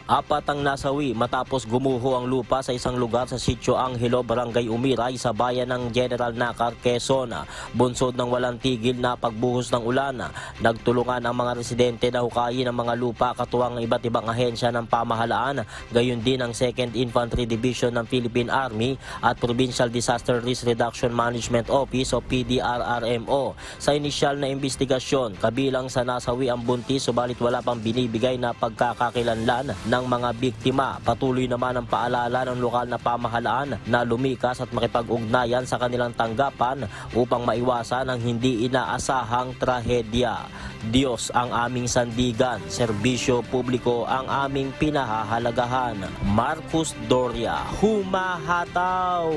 Apat ang nasawi matapos gumuho ang lupa sa isang lugar sa Sitio Angelo, Barangay Umiray sa bayan ng General Nacar, Quezon. Bunsod ng walang tigil na pagbuhos ng ulan, nagtulungan ang mga residente na hukayin ang mga lupa katuwang iba't ibang ahensya ng pamahalaan, gayon din ang 2nd Infantry Division ng Philippine Army at Provincial Disaster Risk Reduction Management Office o PDRRMO. Sa inisyal na investigasyon, kabilang sa nasawi ang buntis subalit wala pang binibigay na pagkakakilanlan ng mga biktima. Patuloy naman ang paalala ng lokal na pamahalaan na lumikas at makipag-ugnayan sa kanilang tanggapan upang maiwasan ang hindi inaasahang trahedya. Diyos ang aming sandigan, serbisyo publiko ang aming pinahahalagahan. Marcus Doria, humahataw!